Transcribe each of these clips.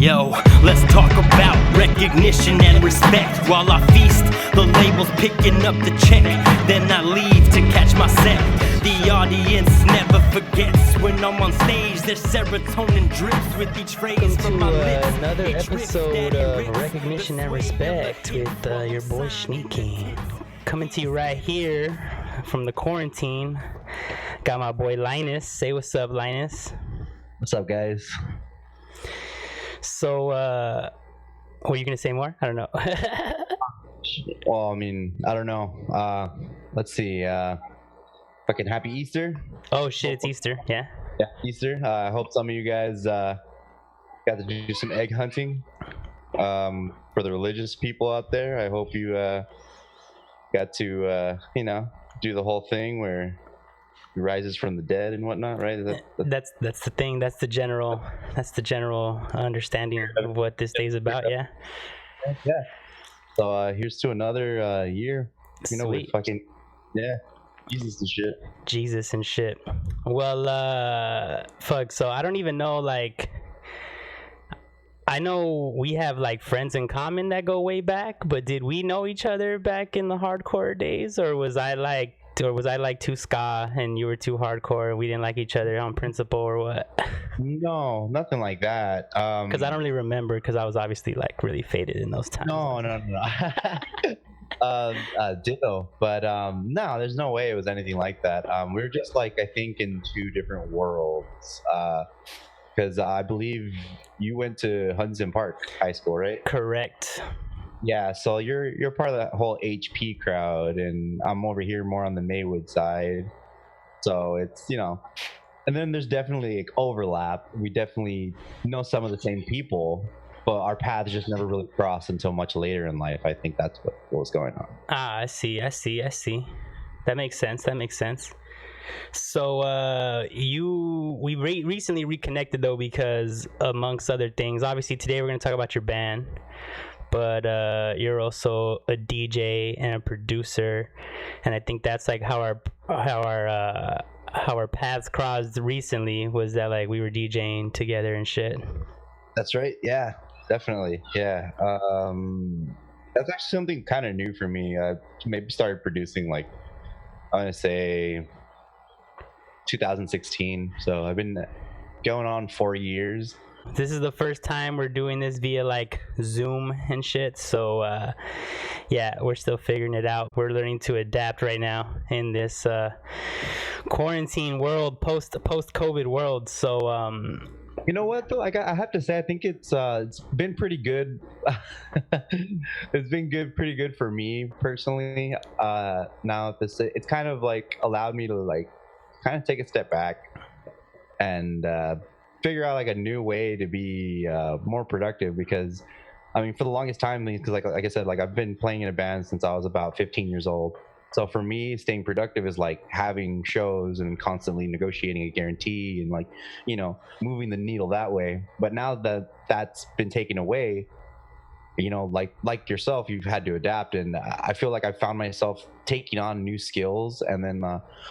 Yo, let's talk about recognition and respect. While I feast, the label's picking up the check. Then I leave to catch my set. The audience never forgets when I'm on stage. There's serotonin drips with each phrase from my lips. Another episode of Recognition and Respect with your boy SHNEAKY. Coming to you right here from the quarantine. Got my boy Linus. Say what's up, Linus. What's up, guys? So, were you gonna say more? I don't know. Well, I mean, I don't know. Let's see. Fucking happy Easter. Oh shit, it's Easter. Yeah. Yeah, Easter. I hope some of you guys got to do some egg hunting. For the religious people out there, I hope you got to, do the whole thing where he rises from the dead and whatnot, right? That's the thing. That's the general understanding of what this day's about. Yeah. Yeah. So here's to another year. With fucking Jesus and shit. Well, fuck. So I don't even know. Like, I know we have like friends in common that go way back, but did we know each other back in the hardcore days, or was I like too ska and you were too hardcore and we didn't like each other on principle, or what? No, nothing like that. Because I don't really remember, because I was obviously like really faded in those times. No. Ditto. But no, there's no way it was anything like that. We were just like, I think, in two different worlds. Because I believe you went to Huntington Park High School, right? Correct. Yeah, so you're part of that whole HP crowd, and I'm over here more on the Maywood side. So it's, and then there's definitely like overlap. We definitely know some of the same people, but our paths just never really crossed until much later in life. I think that's what was going on. I see. That makes sense. So we recently reconnected though, because amongst other things, obviously today we're going to talk about your band, but you're also a DJ and a producer, and I think that's like how our paths crossed recently, was that like we were DJing together and shit. That's right. Yeah, definitely. Yeah. That's actually something kind of new for me. I maybe started producing like, I'm gonna say 2016. So I've been going on 4 years. This is the first time we're doing this via like Zoom and shit. So yeah, we're still figuring it out. We're learning to adapt right now in this quarantine world, post COVID world. So you know what though? I have to say, I think it's been pretty good. It's been pretty good for me personally. Now it's kind of like allowed me to like kind of take a step back and figure out like a new way to be more productive, because I mean, for the longest time, because like I said, like I've been playing in a band since I was about 15 years old. So for me, staying productive is like having shows and constantly negotiating a guarantee and like, moving the needle that way. But now that that's been taken away, like yourself, you've had to adapt, and I feel like I found myself taking on new skills and then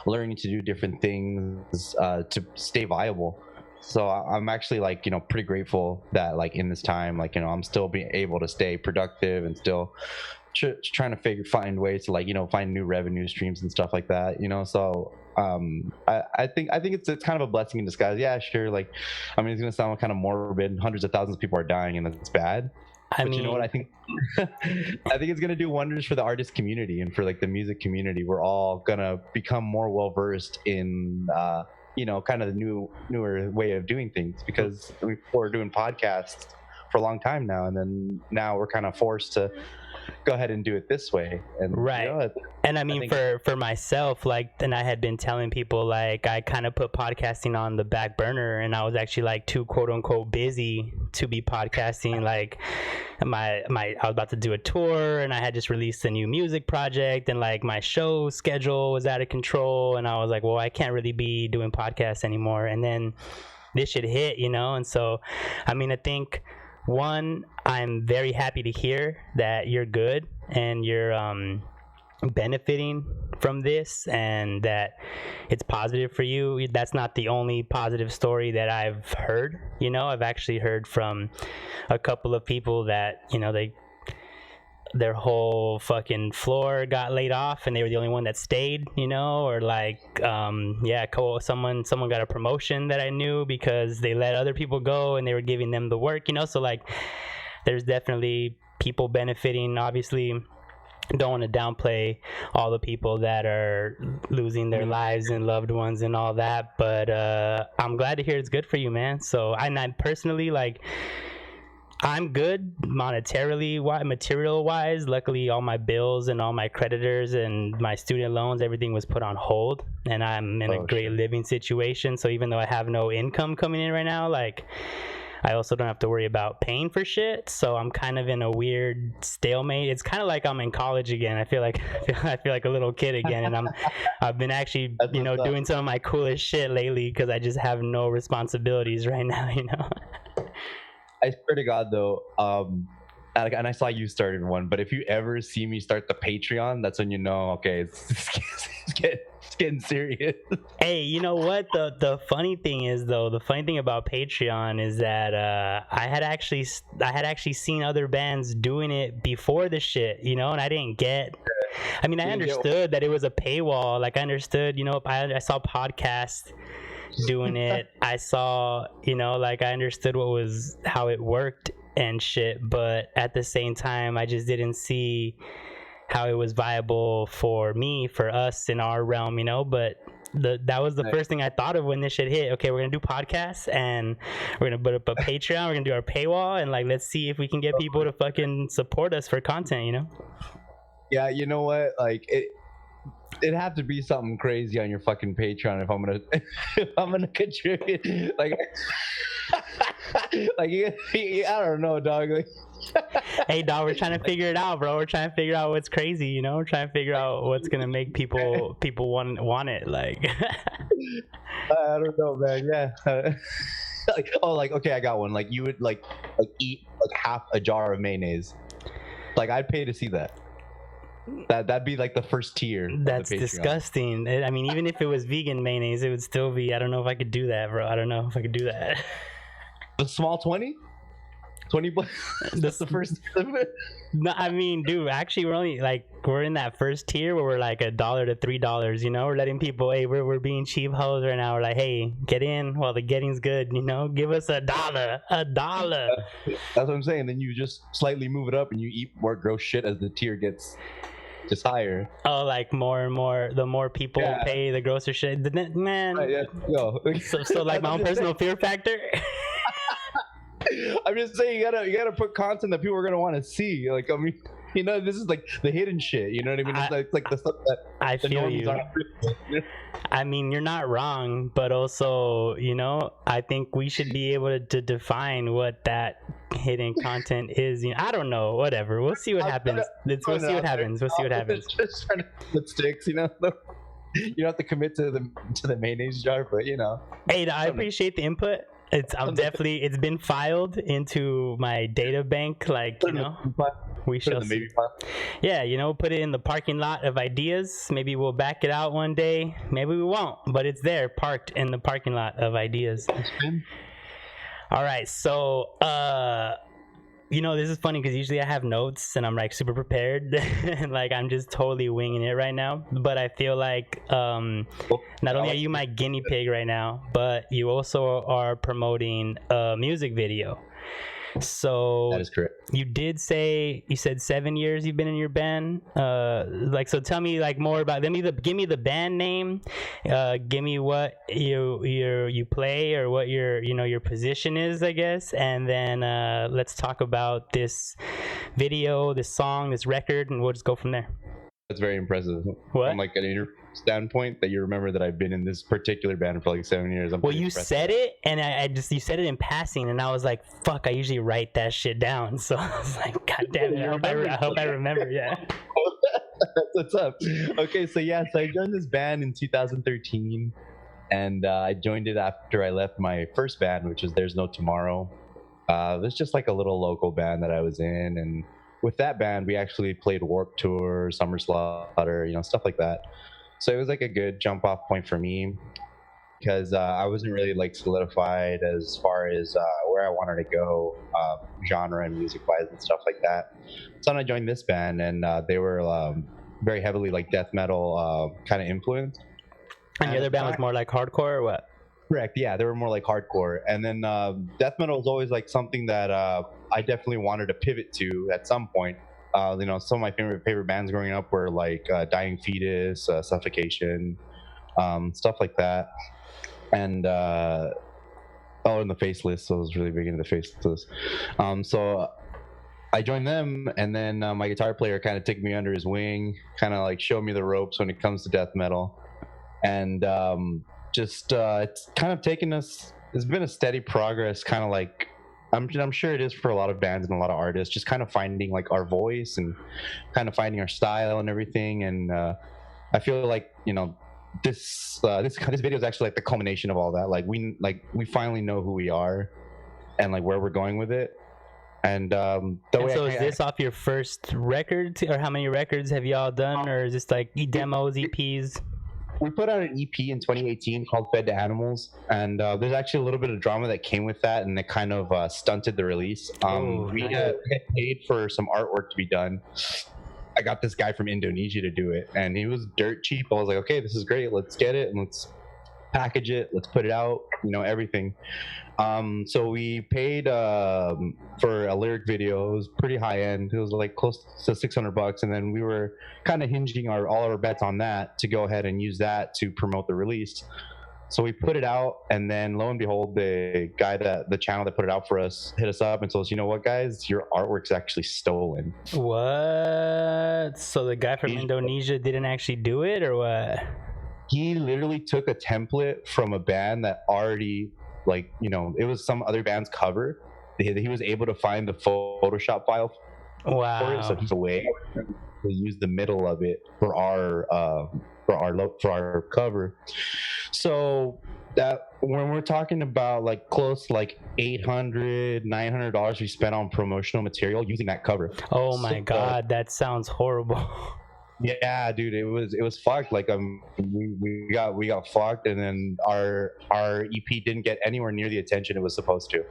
learning to do different things to stay viable. So I'm actually like, pretty grateful that like in this time, like, I'm still being able to stay productive and still trying to find ways to like, find new revenue streams and stuff like that, So I think it's kind of a blessing in disguise. Yeah, sure. Like, I mean, it's gonna sound kind of morbid. Hundreds of thousands of people are dying, and that's bad. But you know what? I think I think it's gonna do wonders for the artist community and for like the music community. We're all gonna become more well versed in kind of the newer way of doing things, because we're doing podcasts for a long time now, and then now we're kind of forced to go ahead and do it this way. And right. And I mean, for myself, like, and I had been telling people, like, I kind of put podcasting on the back burner, and I was actually like too quote unquote busy to be podcasting. Like I was about to do a tour, and I had just released a new music project, and like my show schedule was out of control, and I was like, well, I can't really be doing podcasts anymore. And then this shit hit, and so I mean, I think, one, I'm very happy to hear that you're good and you're benefiting from this and that it's positive for you. That's not the only positive story that I've heard. You know, I've actually heard from a couple of people that, you know, their whole fucking floor got laid off and they were the only one that stayed, you know, or like someone got a promotion that I knew because they let other people go and they were giving them the work, you know. So like there's definitely people benefiting. Obviously don't want to downplay all the people that are losing their lives and loved ones and all that, but I'm glad to hear it's good for you, man. So I personally, like, I'm good monetarily, material wise. Luckily all my bills and all my creditors and my student loans, everything was put on hold, and I'm in a great living situation. So even though I have no income coming in right now, like, I also don't have to worry about paying for shit. So I'm kind of in a weird stalemate. It's kind of like I'm in college again. I feel like a little kid again, and I've been actually, you know, doing some of my coolest shit lately because I just have no responsibilities right now, you know. I swear to God, though, and I saw you started one, but if you ever see me start the Patreon, that's when you know, okay, it's getting serious. Hey, you know what? The funny thing is, though, the funny thing about Patreon is that I had actually seen other bands doing it before the shit, you know, and I didn't get. I mean, I understood that it was a paywall. Like, I understood, you know, I saw podcasts doing it. I saw, you know, like, I understood how it worked and shit, but at the same time I just didn't see how it was viable for us in our realm, you know. But that was the first thing I thought of when this shit hit. Okay, we're gonna do podcasts and we're gonna put up a Patreon, we're gonna do our paywall, and like, let's see if we can get people to fucking support us for content, you know. Yeah, you know what, like, it'd have to be something crazy on your fucking Patreon if I'm gonna contribute. Like, like, I don't know, dog. Like, hey, dog, we're trying to figure it out, bro. We're trying to figure out what's crazy, you know. We're trying to figure out what's gonna make people want it. Like, I don't know, man. Yeah. Like, okay, I got one. Like, you would like eat like half a jar of mayonnaise. Like, I'd pay to see that. That'd be like the first tier. That's disgusting. I mean, even if it was vegan mayonnaise, it would still be. I don't know if I could do that, bro. I don't know if I could do that. The small 20 that's the first. No, I mean, dude, actually we're in that first tier where we're like $1 to $3, you know. We're letting people, hey, we're being cheap hoes right now. We're like, hey, get in while the getting's good, you know. Give us $1. That's what I'm saying. Then you just slightly move it up and you eat more gross shit as the tier gets just higher. Oh, like more and more, the more people pay, the grosser shit, man. Yeah. Yo. So like my own personal fear factor. I'm just saying, you gotta put content that people are gonna want to see. Like, I mean, you know, this is like the hidden shit. You know what I mean? It's like the stuff that I feel you. I mean, you're not wrong, but also, you know, I think we should be able to define what that hidden content is. You know, I don't know. Whatever. We'll see what happens. We'll see what happens. Just trying to put sticks, you know. You don't have to commit to the mayonnaise jar, but you know. Hey, I appreciate the input. It's been filed into my data bank, like, you know. We shall see. Yeah, you know, put it in the parking lot of ideas. Maybe we'll back it out one day. Maybe we won't, but it's there, parked in the parking lot of ideas. All right, so you know, this is funny because usually I have notes and I'm like super prepared and like I'm just totally winging it right now. But I feel like not only are you my guinea pig right now, but you also are promoting a music video. So that is correct. You said 7 years you've been in your band. Like, so tell me like more about. Give me the band name. Give me what you play or what your position is, I guess, and then let's talk about this video, this song, this record, and we'll just go from there. That's very impressive. What? From like an standpoint that you remember that I've been in this particular band for like 7 years. Well, you said it, and you said it in passing, and I was like, "Fuck!" I usually write that shit down, so I was like, "God damn it! I hope I remember." Yeah. That's what's up. Okay, so I joined this band in 2013, and I joined it after I left my first band, which is There's No Tomorrow. It was just like a little local band that I was in, and with that band, we actually played Warped Tour, Summer Slaughter, stuff like that. So it was like a good jump off point for me, because I wasn't really like solidified as far as where I wanted to go, genre and music wise and stuff like that. So then I joined this band, and they were very heavily like death metal kind of influenced. And the other band was more like hardcore, or what? Correct. Yeah, they were more like hardcore. And then death metal was always like something that I definitely wanted to pivot to at some point. Some of my favorite bands growing up were like Dying Fetus, Suffocation, stuff like that. And and the Faceless. So I was really big into the Faceless. So I joined them, and then my guitar player kind of took me under his wing, kind of like showed me the ropes when it comes to death metal. And it's kind of taken us, it's been a steady progress, kind of like I'm sure it is for a lot of bands and a lot of artists, just kind of finding like our voice and kind of finding our style and everything. And I feel like this video is actually like the culmination of all that. Like we finally know who we are and like where we're going with it. And is this off your first record, or how many records have y'all done, or is this like demos, EPs? We put out an EP in 2018 called Fed to Animals, and there's actually a little bit of drama that came with that, and it kind of stunted the release. We had paid for some artwork to be done. I got this guy from Indonesia to do it, and he was dirt cheap. I was like, okay, this is great. Let's get it, and let's package it. Let's put it out, everything. So we paid for a lyric video. It was pretty high end. It was like close to $600, and then we were kind of hinging all our bets on that to go ahead and use that to promote the release. So we put it out, and then lo and behold, the channel that put it out for us hit us up and told us, you know what, guys, your artwork's actually stolen. What? So the guy from Indonesia didn't actually do it, or what? He literally took a template from a band that already, it was some other band's cover. He was able to find the Photoshop file for it, so he's away to use the middle of it for our cover. So that when we're talking about like close to like $800-$900 we spent on promotional material using that cover. Oh my god, that sounds horrible. Yeah, dude, it was fucked. Like we got fucked, and then our EP didn't get anywhere near the attention it was supposed to.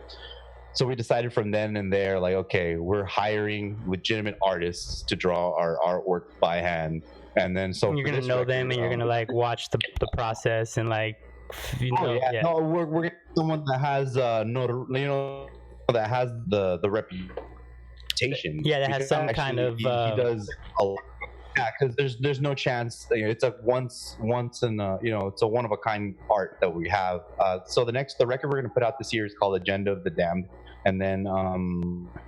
So we decided from then and there, like, okay, we're hiring legitimate artists to draw our artwork by hand, and then so you're gonna know them, and you're gonna like watch the process and like, No, we're getting someone that has that has the reputation. Yeah, that has some kind of. He does a lot. Yeah, because there's no chance. It's a once in it's a one of a kind art that we have. So the record we're gonna put out this year is called Agenda of the Damned, and then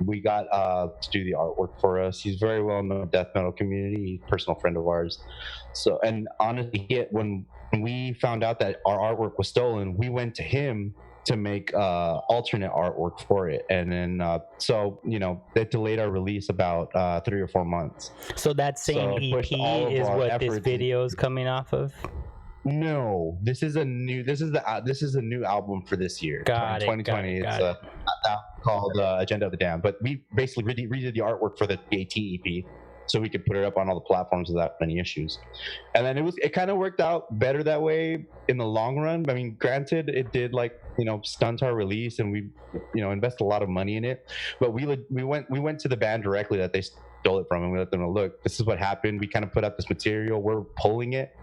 we got to do the artwork for us. He's very well known in the death metal community. He's a personal friend of ours. So, and honestly, when we found out that our artwork was stolen, we went to him to make alternate artwork for it, and then they delayed our release about 3 or 4 months. So that same EP is what this video is coming off of? No, this is a new album for this year. 2020. It's a called Agenda of the Damned, but we basically redid the artwork for the AT EP so we could put it up on all the platforms without any issues. And then it kind of worked out better that way in the long run. I mean, granted, it did stunt our release, and we invest a lot of money in it. But we went to the band directly that they stole it from, and we let them know, look, this is what happened. We kind of put out this material. We're pulling it.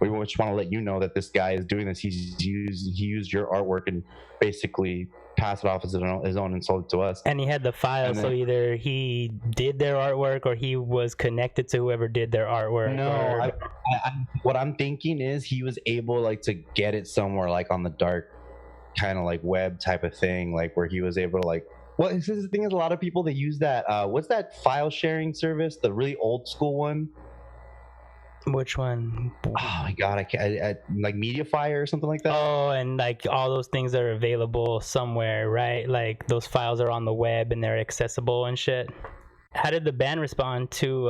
We just want to let you know that this guy is doing this. He used your artwork and basically passed it off as his own and sold it to us. And he had the file, so either he did their artwork or he was connected to whoever did their artwork. No, what I'm thinking is he was able to get it somewhere on the dark kind of web type of thing, where he was able to the thing is, a lot of people, they use that what's that file sharing service, the really old school one? Which one? Oh my god, I can't. Like Mediafire or something like that. Oh, and all those things are available somewhere, right? Like those files are on the web and they're accessible and shit. How did the band respond to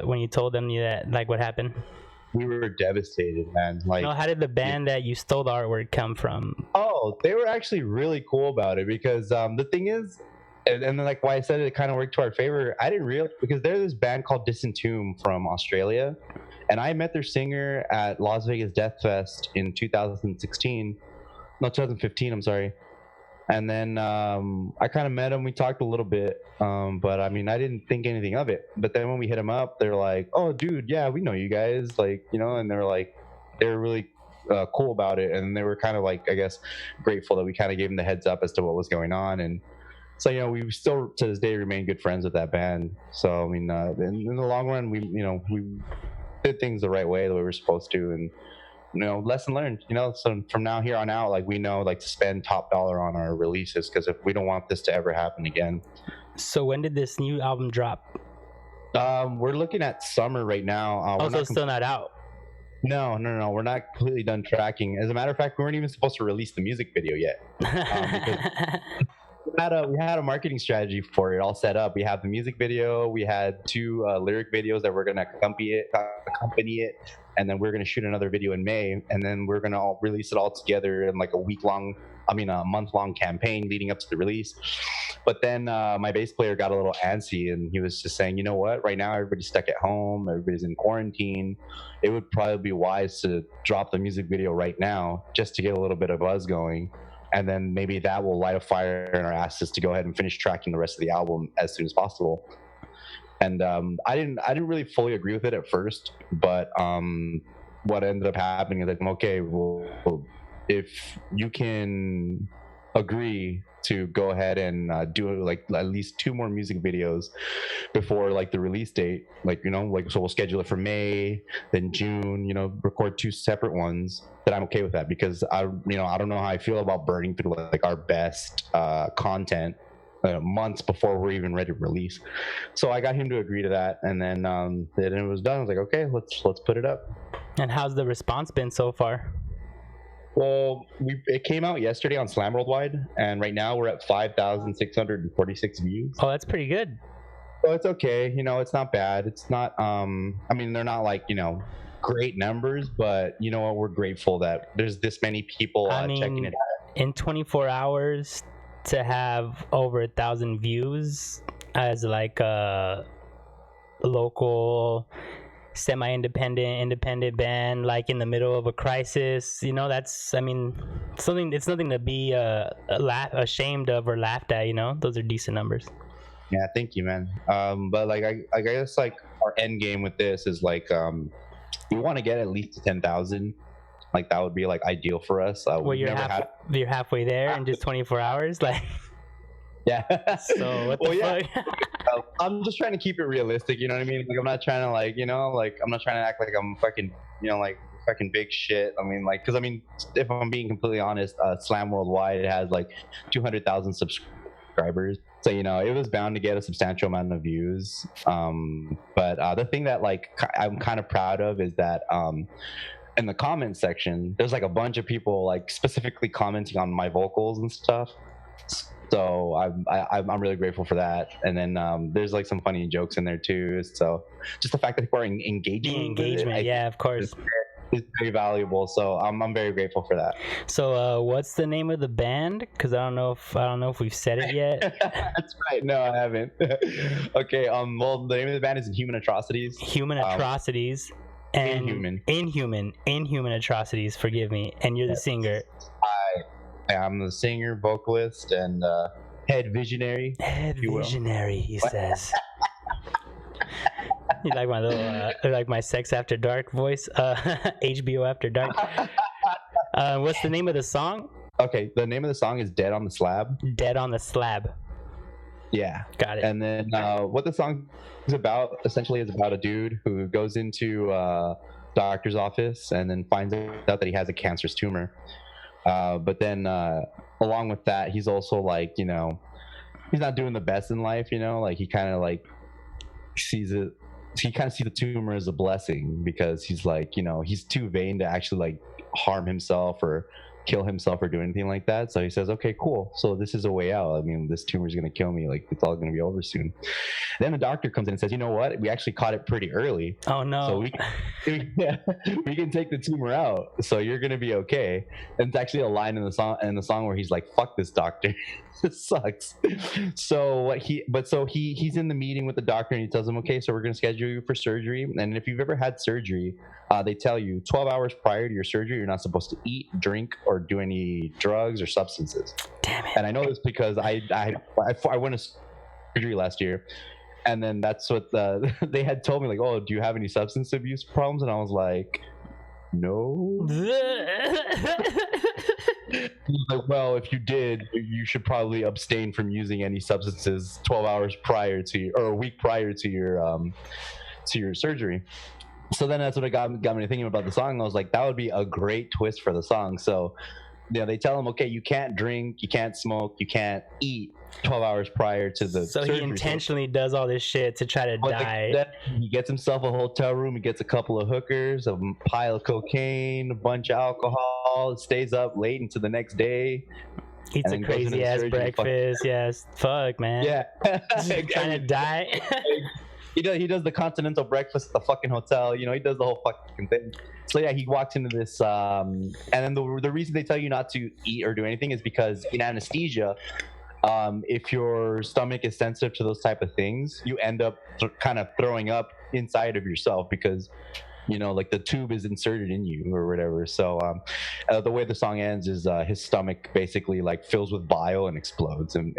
when you told them that, what happened? We were devastated, man. How did the band that you stole the artwork come from? Oh, they were actually really cool about it, because the thing is, and then like why I said it kind of worked to our favor. I didn't realize because there's this band called Disentomb from Australia, and I met their singer at Las Vegas Death Fest in 2016, no 2015. I'm sorry. And then I kind of met him. We talked a little bit, but I mean, I didn't think anything of it. But then when we hit him up, they're like, "Oh, dude, yeah, we know you guys," like, you know, and they're like, they're really cool about it, and they were kind of like, I guess, grateful that we kind of gave them the heads up as to what was going on, and so you know, we still to this day remain good friends with that band. So I mean, in the long run, we did things the right way, the way we're supposed to, and you know, lesson learned. You know, so from now here on out, like we know, like to spend top dollar on our releases because if we don't want this to ever happen again. So when did this new album drop? We're looking at summer right now. Also, still not out. No, we're not completely done tracking. As a matter of fact, we weren't even supposed to release the music video yet. We had a marketing strategy for it all set up. We have the music video. We had 2 lyric videos that were going to accompany it, and then we're going to shoot another video in May, and then we're going to release it all together in like a month-long campaign leading up to the release. But then my bass player got a little antsy, and he was just saying, you know what? Right now, everybody's stuck at home. Everybody's in quarantine. It would probably be wise to drop the music video right now just to get a little bit of buzz going. And then maybe that will light a fire in our asses to go ahead and finish tracking the rest of the album as soon as possible. And I didn't really fully agree with it at first, but what ended up happening is like, okay, well, if you can agree to go ahead and do like at least 2 more music videos before like the release date, like, you know, like, so we'll schedule it for May, then June, you know, record 2 separate ones, then I'm okay with that, because I don't know how I feel about burning through like our best content months before we're even ready to release. So I got him to agree to that, and then it was done. I was like, okay, let's put it up. And how's the response been so far? Well, it came out yesterday on Slam Worldwide, and right now we're at 5,646 views. Oh, that's pretty good. So it's okay. You know, it's not bad. It's not, I mean, they're not like, you know, great numbers, but you know what? We're grateful that there's this many people checking it out. In 24 hours to have over 1,000 views as like a local independent band, like in the middle of a crisis, you know, that's, I mean, it's nothing to be ashamed of or laughed at, you know. Those are decent numbers. Yeah, thank you, man. But like I guess like our end game with this is like we want to get at least to 10,000. Like that would be like ideal for us. Well, you're halfway there in just 24 hours, like. Yeah. So what the fuck? I'm just trying to keep it realistic, you know what I mean? Like I'm not trying to like, you know, like I'm not trying to act like I'm fucking, you know, like fucking big shit. I mean, like, because I mean, if I'm being completely honest, Slam Worldwide has like 200,000 subscribers, so you know it was bound to get a substantial amount of views. But the thing that like I'm kind of proud of is that in the comment section, there's like a bunch of people like specifically commenting on my vocals and stuff. So I'm really grateful for that. And then there's like some funny jokes in there too. So just the fact that people are engaging. The engagement, yeah, of course. Is very valuable. So I'm very grateful for that. So what's the name of the band? Because I don't know if we've said it yet. That's right. No, I haven't. Okay. Well, the name of the band is Inhuman Atrocities. Human Atrocities. And Inhuman Atrocities. Forgive me. And you're the singer. I'm the singer, vocalist, and head visionary. Head visionary, he says. You like my little, like my sex after dark voice, HBO after dark. What's the name of the song? Okay, the name of the song is "Dead on the Slab." Dead on the Slab. Yeah, got it. And then what the song is about, essentially, is about a dude who goes into a doctor's office and then finds out that he has a cancerous tumor. But then along with that, he's also like, you know, he's not doing the best in life, you know, like he kind of like sees it. He kind of sees the tumor as a blessing because he's like, you know, he's too vain to actually like harm himself or kill himself or do anything like that. So he says, okay, cool. So this is a way out. I mean, this tumor is going to kill me. Like, it's all going to be over soon. Then the doctor comes in and says, you know what? We actually caught it pretty early. Oh, no. So we can take the tumor out. So you're going to be okay. And it's actually a line in the song where he's like, fuck this doctor. This sucks. So he's in the meeting with the doctor and he tells him, okay, so we're going to schedule you for surgery. And if you've ever had surgery, they tell you 12 hours prior to your surgery, you're not supposed to eat, drink, or do any drugs or substances. Damn it. And I know this because I went to surgery last year, and then that's what they had told me, like, oh, do you have any substance abuse problems? And I was like, no. He's like, well, if you did, you should probably abstain from using any substances 12 hours prior to, or a week prior to your surgery. So then that's what it got me thinking about the song. I was like, that would be a great twist for the song. So, you know, they tell him, okay, you can't drink, you can't smoke, you can't eat 12 hours prior to the surgery. He intentionally does all this shit to try to die. He gets himself a hotel room, he gets a couple of hookers, a pile of cocaine, a bunch of alcohol, stays up late into the next day. Eats a crazy ass breakfast. Yes. Fuck, man. Yeah. Trying to die. He does the continental breakfast at the fucking hotel. You know, he does the whole fucking thing. So yeah, he walks into this, and then the reason they tell you not to eat or do anything is because in anesthesia, if your stomach is sensitive to those type of things, you end up kind of throwing up inside of yourself because, you know, like the tube is inserted in you or whatever. So the way the song ends is his stomach basically like fills with bile and explodes. And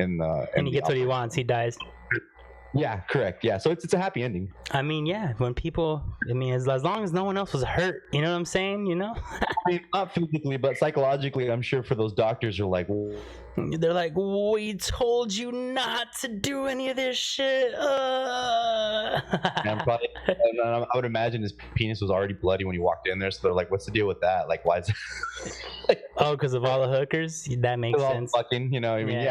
he gets what he wants. He dies. Yeah, correct. Yeah, so it's a happy ending. I mean, yeah, when people, I mean, as long as no one else was hurt, you know what I'm saying? You know? I mean, not physically, but psychologically, I'm sure for those doctors are like, well, they're like, we told you not to do any of this shit. I would imagine his penis was already bloody when he walked in there, so they're like, what's the deal with that? Like, why is it? Oh, because of all the hookers? That makes sense. Fucking, you know, I mean, we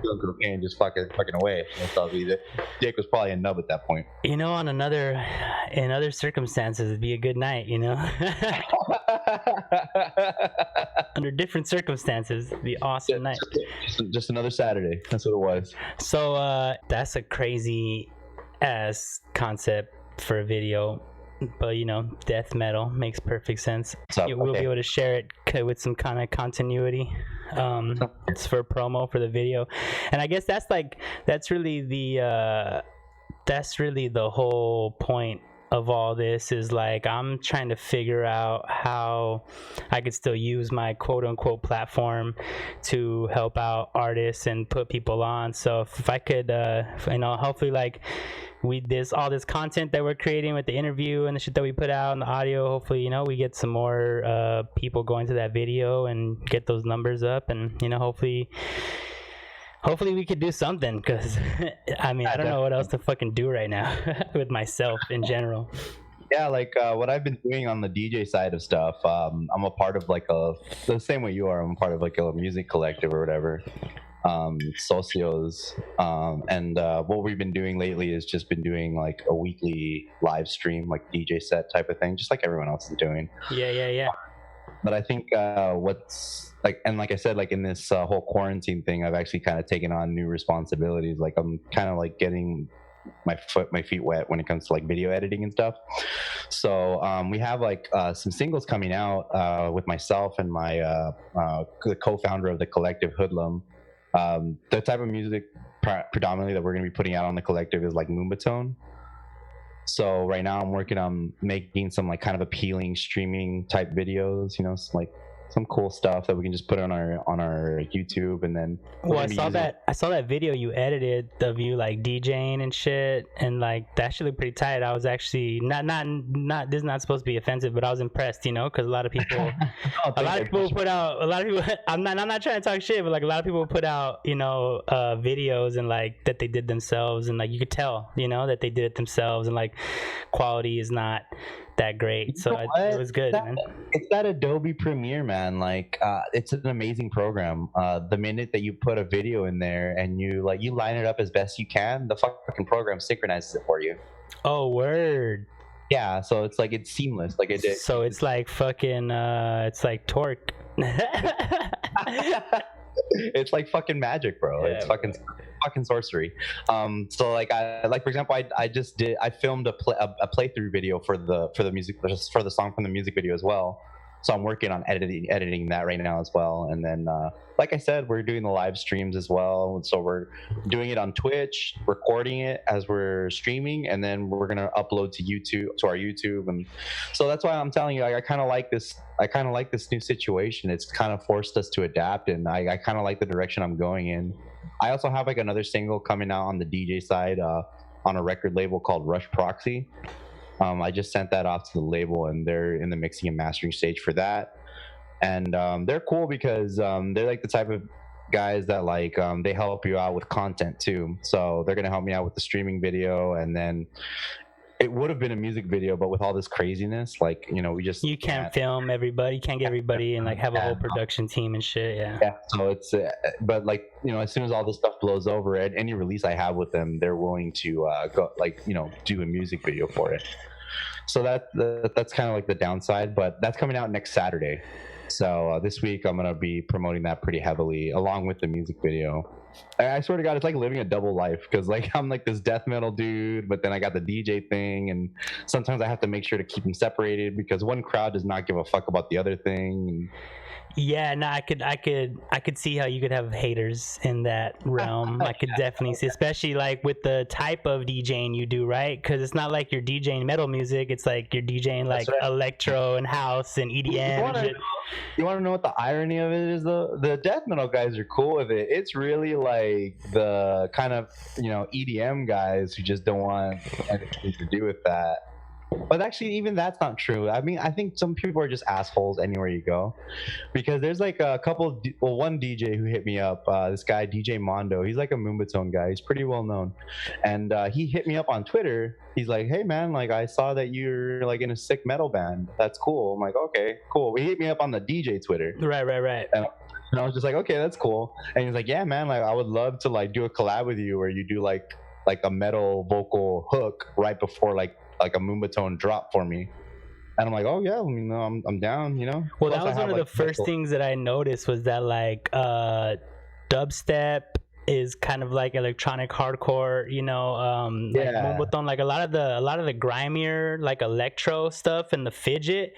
took cocaine, just fucking away. That's all we did. Dick was probably a nub at that point. You know, in other circumstances, it'd be a good night, you know? Under different circumstances, it'd be an awesome night. Just another Saturday. That's what it was. So that's a crazy ass concept for a video. But, you know, death metal makes perfect sense. We'll be able to share it with some kind of continuity. It's for promo for the video. And I guess that's really the whole point of all this is like, I'm trying to figure out how I could still use my quote unquote platform to help out artists and put people on. So if I could, you know, hopefully like all this content that we're creating with the interview and the shit that we put out and the audio, hopefully, you know, we get some more people going to that video and get those numbers up, and, you know, hopefully we could do something, because I mean, I don't know what else to fucking do right now with myself in general. Yeah, like what I've been doing on the DJ side of stuff, I'm a part of like the same way you are, I'm a part of like a music collective or whatever, Socios, and what we've been doing lately is just been doing like a weekly live stream, like DJ set type of thing, just like everyone else is doing. Yeah. But I think what's like, and like I said, like in this whole quarantine thing, I've actually kind of taken on new responsibilities. Like I'm kind of like getting my feet wet when it comes to like video editing and stuff. So we have like some singles coming out with myself and my the co-founder of the collective, Hoodlum. The type of music predominantly that we're going to be putting out on the collective is like Moombatone. So right now I'm working on making some like kind of appealing streaming type videos, you know, like some cool stuff that we can just put on our YouTube. And then I saw that video you edited of you like DJing and shit, and like that shit looked pretty tight. I was actually not this is not supposed to be offensive, but I was impressed, you know, because a lot of people put out I'm not trying to talk shit, but like a lot of people put out, you know, videos and like that they did themselves, and like you could tell, you know, that they did it themselves, and like quality is not that great. So it was good, man. It's that Adobe Premiere, man. Like it's an amazing program. The minute that you put a video in there and you line it up as best you can, the fucking program synchronizes it for you. Oh, word. Yeah, so it's like it's seamless. Like So it's like fucking it's like Torque. It's like fucking magic, bro. Yeah, it's fucking sorcery. So like for example, I filmed a playthrough video for the music for the song from the music video as well. So I'm working on editing that right now as well. And then like I said, we're doing the live streams as well. So we're doing it on Twitch, recording it as we're streaming, and then we're gonna upload to our YouTube. And so that's why I'm telling you, like, I kind of like this new situation. It's kind of forced us to adapt, and I kind of like the direction I'm going in. I also have like another single coming out on the DJ side on a record label called Rush Proxy. I just sent that off to the label, and they're in the mixing and mastering stage for that. And they're cool because they're like the type of guys that like they help you out with content too. So they're gonna help me out with the streaming video, and then it would have been a music video, but with all this craziness, like, you know, you can't film everybody, you can't get everybody and like have a whole production team and shit. Yeah. So it's but like, you know, as soon as all this stuff blows over, at any release I have with them, they're willing to go, like, you know, do a music video for it. So that's kind of like the downside, but that's coming out next Saturday. So this week I'm gonna be promoting that pretty heavily along with the music video. I swear to God, it's like living a double life, because like I'm like this death metal dude, but then I got the DJ thing, and sometimes I have to make sure to keep them separated because one crowd does not give a fuck about the other thing. Yeah, no, I could see how you could have haters in that realm. I could definitely see, especially like with the type of DJing you do, right? Because it's not like you're DJing metal music. It's like you're DJing like electro and house and EDM. You want to know what the irony of it is, though? The death metal guys are cool with it. It's really like the kind of, you know, EDM guys who just don't want anything to do with that. But actually, even that's not true. I mean, I think some people are just assholes anywhere you go, because there's like a couple. One DJ who hit me up. This guy DJ Mondo. He's like a Moombahton guy. He's pretty well known, and he hit me up on Twitter. He's like, "Hey man, like I saw that you're like in a sick metal band. That's cool." I'm like, "Okay, cool." He hit me up on the DJ Twitter. Right. And I was just like, "Okay, that's cool." And he's like, "Yeah, man, like I would love to like do a collab with you where you do like a metal vocal hook right before like a Moombahton drop for me." And I'm like, "Oh yeah, I mean, I'm down, you know." Well, that was one of the first things that I noticed, was that like dubstep is kind of like electronic hardcore, you know. Like Moombahton, like a lot of the grimier like electro stuff and the fidget,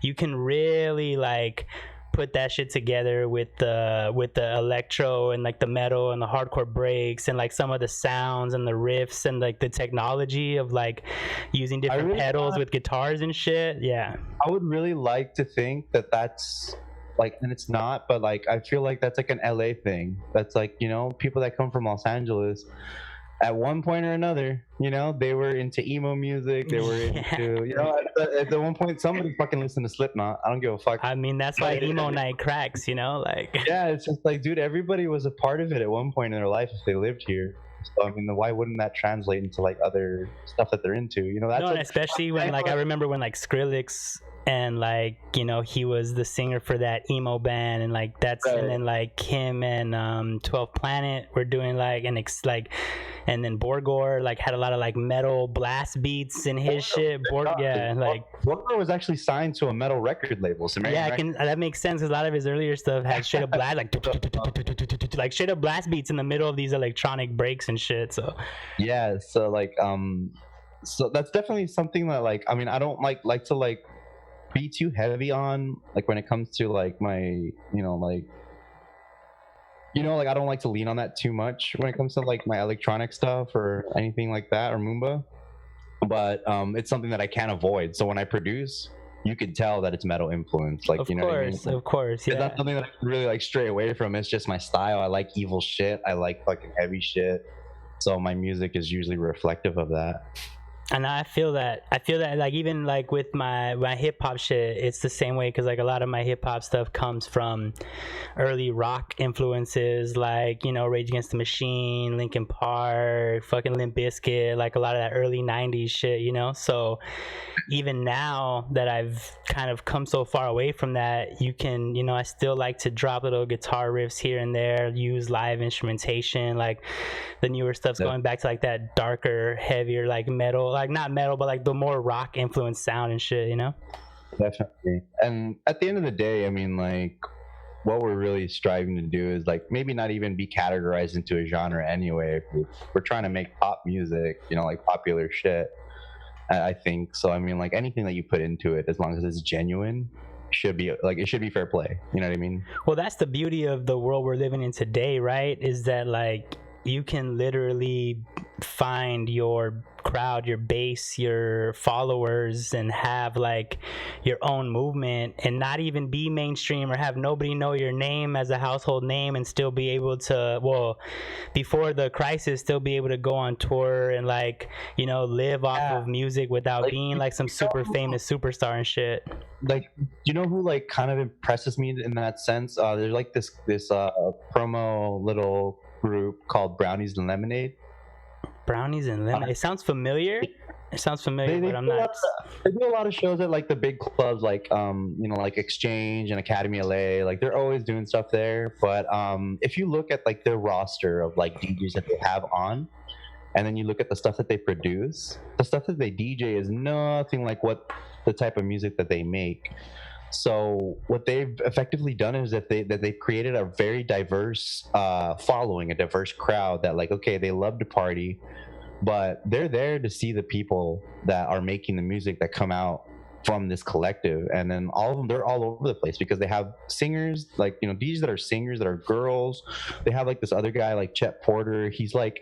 you can really like put that shit together with the electro and like the metal and the hardcore breaks and like some of the sounds and the riffs and like the technology of like using different pedals with guitars and shit. Yeah, I would really like to think that that's like, and it's not, but like I feel like that's like an LA thing. That's like, you know, people that come from Los Angeles at one point or another, you know, they were into emo music. They were into, you know, at one point somebody fucking listened to Slipknot. I don't give a fuck. I mean, that's why emo night cracks, you know, like. Yeah, it's just like, dude, everybody was a part of it at one point in their life if they lived here. So I mean, why wouldn't that translate into like other stuff that they're into? You know, that's no, and especially when like I remember when like Skrillex and like, you know, he was the singer for that emo band, and like that's right. And then like him and 12 Planet were doing like and then Borgore like had a lot of like metal blast beats in his shit. Borgore was actually signed to a metal record label. That makes sense, because a lot of his earlier stuff had straight up blast like straight up blast beats in the middle of these electronic breaks and shit. So yeah, so like so that's definitely something that like, I mean, I don't like to like be too heavy on like when it comes to like my, you know, like I don't like to lean on that too much when it comes to like my electronic stuff or anything like that, or Moomba. But it's something that I can't avoid. So when I produce, you could tell that it's metal influence. Like, of you know what I mean? Of course, yeah. It's not something that I can really like stray away from. It's just my style. I like evil shit. I like fucking heavy shit. So my music is usually reflective of that. And I feel that like even like with my hip hop shit, it's the same way, because like a lot of my hip hop stuff comes from early rock influences, like, you know, Rage Against the Machine, Linkin Park, fucking Limp Bizkit, like a lot of that early 90s shit, you know. So even now that I've kind of come so far away from that, you can, you know, I still like to drop little guitar riffs here and there, use live instrumentation, like the newer stuff's going back to like that darker, heavier like metal. like not metal, but like the more rock influenced sound and shit, you know? Definitely. And at the end of the day, I mean, like, what we're really striving to do is like maybe not even be categorized into a genre anyway. We're trying to make pop music, you know, like popular shit. I think so. I mean, like anything that you put into it, as long as it's genuine, should be like, it should be fair play. You know what I mean? Well, that's the beauty of the world we're living in today, right? Is that like you can literally find your crowd, your base, your followers, and have like your own movement and not even be mainstream or have nobody know your name as a household name and still be able to, well, before the crisis, still be able to go on tour and like, you know, live off of music without like, being like some super famous superstar and shit. Like, you know who like kind of impresses me in that sense? There's like this promo little group called Brownies and Lemonade. Brownies and Lemonade. It sounds familiar. It sounds familiar, but I'm not. They do a lot of shows at like the big clubs, like you know, like Exchange and Academy LA. Like they're always doing stuff there. But if you look at like their roster of like DJs that they have on, and then you look at the stuff that they produce, the stuff that they DJ is nothing like what the type of music that they make. So what they've effectively done is that they've created a very diverse following, a diverse crowd that like, okay, they love to party, but they're there to see the people that are making the music that come out from this collective. And then all of them, they're all over the place because they have singers, like, you know, DJs that are singers that are girls. They have like this other guy like Chet Porter. He's like,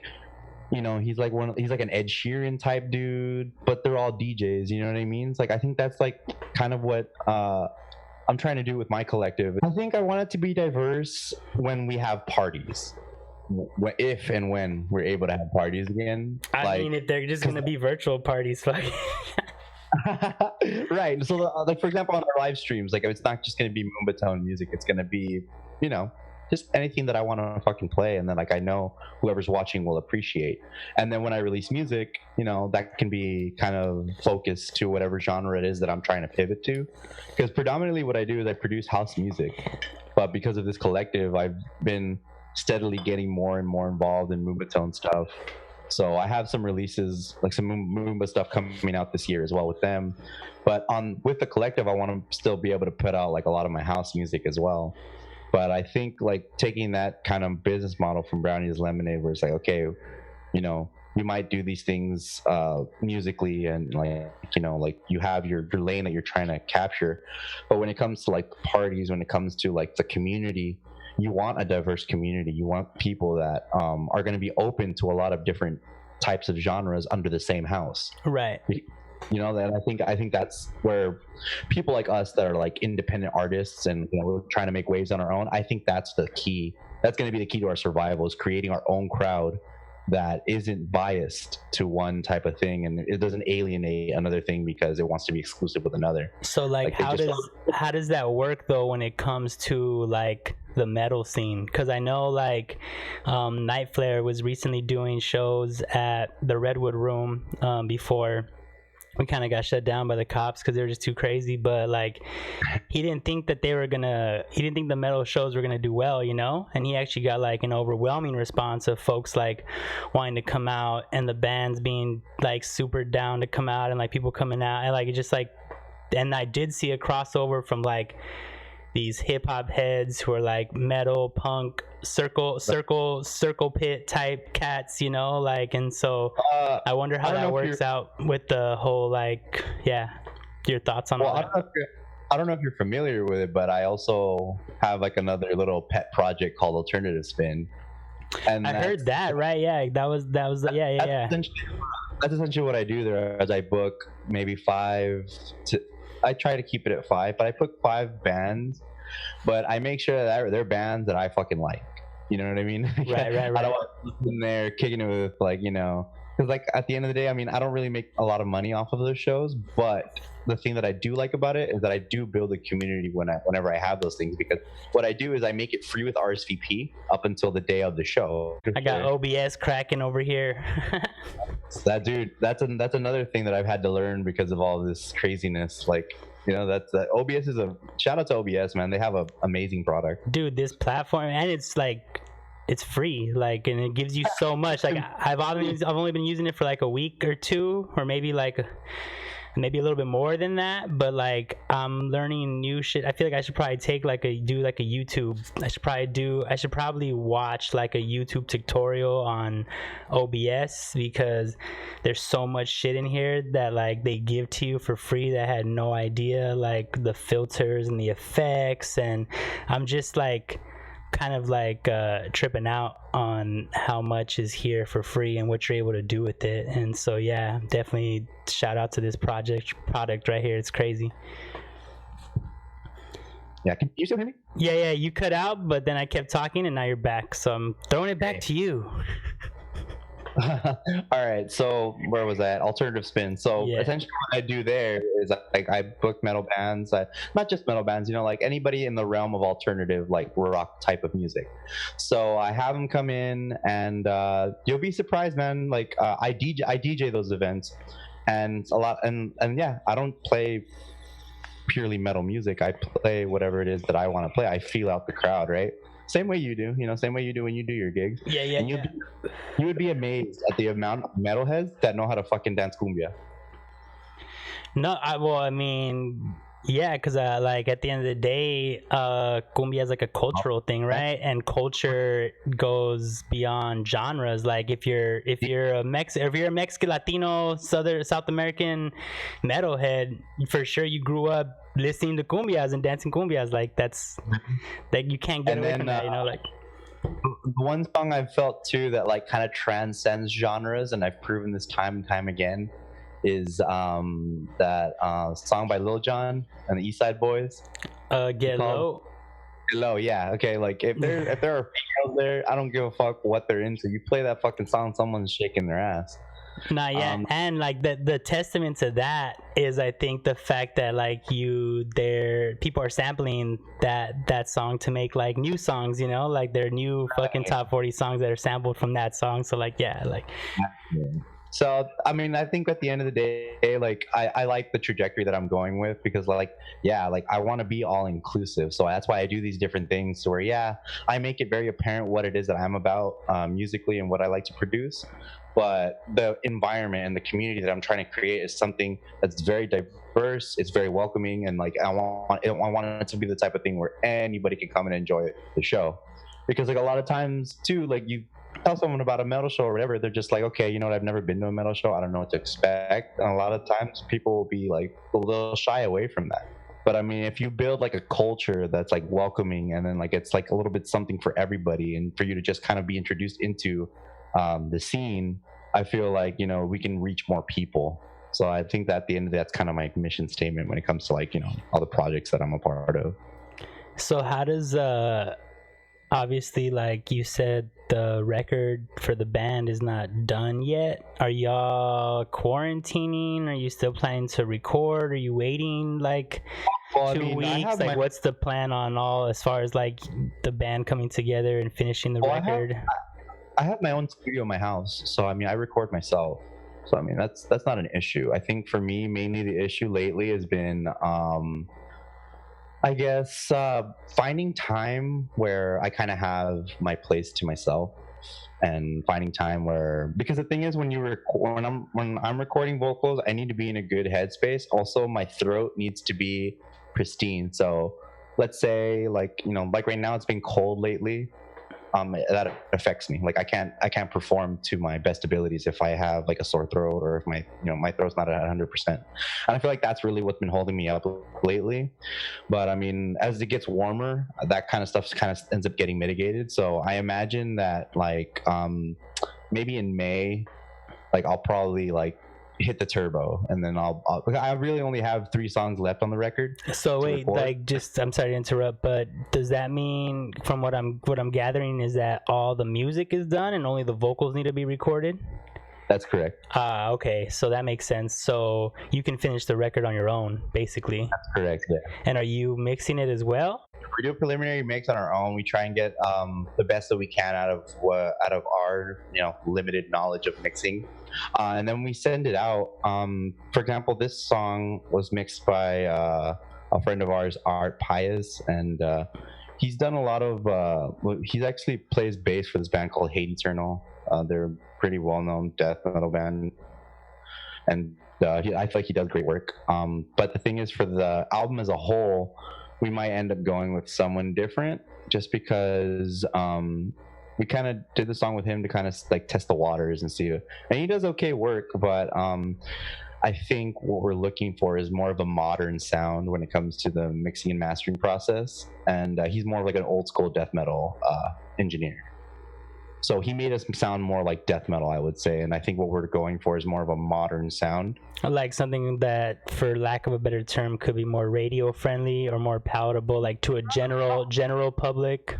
you know, he's like an Ed Sheeran type dude, but they're all DJs, you know what I mean? It's like, I think that's like kind of what I'm trying to do with my collective. I think I want it to be diverse when we have parties, if and when we're able to have parties again. I mean, if they're just going to be virtual parties, fuck. Right. So like, for example, on our live streams, like it's not just going to be Moombahton music. It's going to be, you know, just anything that I want to fucking play, and then like I know whoever's watching will appreciate. And then when I release music, you know, that can be kind of focused to whatever genre it is that I'm trying to pivot to. Because predominantly what I do is I produce house music, but because of this collective, I've been steadily getting more and more involved in Moombahton stuff. So I have some releases, like some Moomba stuff coming out this year as well with them. But with the collective, I want to still be able to put out like a lot of my house music as well. But I think like taking that kind of business model from Brownies Lemonade, where it's like, okay, you know, you might do these things musically, and like, you know, like you have your lane that you're trying to capture. But when it comes to like parties, when it comes to like the community, you want a diverse community. You want people that are going to be open to a lot of different types of genres under the same house. Right. You know, that I think that's where people like us that are like independent artists and, you know, we're trying to make waves on our own. I think that's the key. That's going to be the key to our survival, is creating our own crowd that isn't biased to one type of thing, and it doesn't alienate another thing because it wants to be exclusive with another. So like how does that work though when it comes to like the metal scene? Because I know like Night Flare was recently doing shows at the Redwood Room before we kind of got shut down by the cops because they were just too crazy. But like he didn't think the metal shows were gonna do well, you know, and he actually got like an overwhelming response of folks like wanting to come out, and the bands being like super down to come out, and like people coming out, and like it just like, and I did see a crossover from like these hip-hop heads who are like metal punk circle pit type cats, you know, like, and so I wonder how that works out with the whole like, yeah, your thoughts on that. I don't know if you're familiar with it, but I also have like another little pet project called Alternative Spin, and I heard that, right? Yeah, that was yeah. That's essentially what I do there. As I book maybe I try to keep it at 5, but I book 5 bands, but I make sure that they're bands that I fucking like. You know what I mean? Right. I don't want to be in there kicking it with like, you know, because like at the end of the day, I mean, I don't really make a lot of money off of those shows, but the thing that I do like about it is that I do build a community whenever I have those things, because what I do is I make it free with RSVP up until the day of the show. I got OBS cracking over here. That dude, that's another thing that I've had to learn because of all this craziness. Like, you know, that's OBS is shout out to OBS, man. They have an amazing product. Dude, this platform, and it's like it's free, like, and it gives you so much. Like I've only been using it for like a week or two, or maybe maybe a little bit more than that, but like I'm learning new shit. I feel like I should probably do a YouTube. I should probably watch like a YouTube tutorial on OBS, because there's so much shit in here that like they give to you for free that I had no idea, like the filters and the effects, and I'm just like kind of like tripping out on how much is here for free and what you're able to do with it. And so yeah, definitely shout out to this product right here. It's crazy. Yeah, can you still hear me? Yeah, you cut out, but then I kept talking and now you're back, so I'm throwing it back to you. All right, so where was I at? Alternative spin. So essentially what I do there is like I book metal bands, not just metal bands, you know, like anybody in the realm of alternative, like rock type of music. So I have them come in, and you'll be surprised, man. Like I DJ those events, and a lot, and yeah, I don't play purely metal music. I play whatever it is that I want to play. I feel out the crowd, right? Same way you do, you know, same way you do when you do your gigs. Yeah. And you would be amazed at the amount of metalheads that know how to fucking dance cumbia. No, I mean, yeah, because like at the end of the day, cumbia is like a cultural thing, right? And culture goes beyond genres. Like if you're a Mexican, Latino, South American metalhead, for sure you grew up listening to cumbias and dancing cumbias. Like that's like you can't get away from that, you know, like. The one song I've felt too that like kind of transcends genres, and I've proven this time and time again, is that song by Lil Jon and the East Side Boys. Get Low. Get Low, yeah. Okay, like if there are females there, I don't give a fuck what they're into. You play that fucking song, someone's shaking their ass. Nah, yeah, and like the testament to that is, I think, the fact that like people are sampling that song to make like new songs, you know, like their new fucking top 40 songs that are sampled from that song. So like, yeah, like. So I mean, I think at the end of the day, like I like the trajectory that I'm going with, because like, yeah, like I want to be all inclusive. So that's why I do these different things, to where, yeah, I make it very apparent what it is that I'm about musically and what I like to produce. But the environment and the community that I'm trying to create is something that's very diverse. It's very welcoming, and like I want it to be the type of thing where anybody can come and enjoy the show. Because like a lot of times too, like you tell someone about a metal show or whatever, they're just like, okay, you know what, I've never been to a metal show, I don't know what to expect. And a lot of times people will be like a little shy away from that. But I mean, if you build like a culture that's like welcoming, and then like it's like a little bit something for everybody, and for you to just kind of be introduced into the scene, I feel like, you know, we can reach more people. So I think that at the end of the day, that's kind of my mission statement when it comes to like, you know, all the projects that I'm a part of. So how does obviously, like you said, the record for the band is not done yet. Are y'all quarantining? Are you still planning to record? Are you waiting like 2 weeks? Like what's the plan on all, as far as like the band coming together and finishing the record? I have my own studio in my house, so I mean I record myself. So I mean that's not an issue. I think for me, mainly the issue lately has been I guess finding time where I kind of have my place to myself, and finding time where, because the thing is, when I'm recording vocals, I need to be in a good headspace. Also, my throat needs to be pristine. So let's say, like, you know, like right now it's been cold lately. That affects me. Like I can't perform to my best abilities if I have like a sore throat, or if my throat's not at 100%. And I feel like that's really what's been holding me up lately. But I mean, as it gets warmer, that kind of stuff kind of ends up getting mitigated. So I imagine that like maybe in May, like I'll probably like hit the turbo, and then I really only have 3 songs left on the record. So wait, like, just, I'm sorry to interrupt, but does that mean, from what I'm gathering, is that all the music is done and only the vocals need to be recorded? That's correct. Okay, so that makes sense. So you can finish the record on your own, basically. That's correct, yeah. And are you mixing it as well? We do a preliminary mix on our own. We try and get the best that we can out of our, you know, limited knowledge of mixing, and then we send it out. For example, this song was mixed by a friend of ours, Art Paez, and He's done a lot of. He actually plays bass for this band called Hate Eternal. They're a pretty well-known death metal band, and I feel like he does great work. But the thing is, for the album as a whole, we might end up going with someone different, just because we kind of did the song with him to kind of like test the waters and see. And he does okay work, but I think what we're looking for is more of a modern sound when it comes to the mixing and mastering process. And he's more like an old school death metal engineer. So he made us sound more like death metal, I would say. And I think what we're going for is more of a modern sound. Like something that, for lack of a better term, could be more radio friendly or more palatable, like to a general public.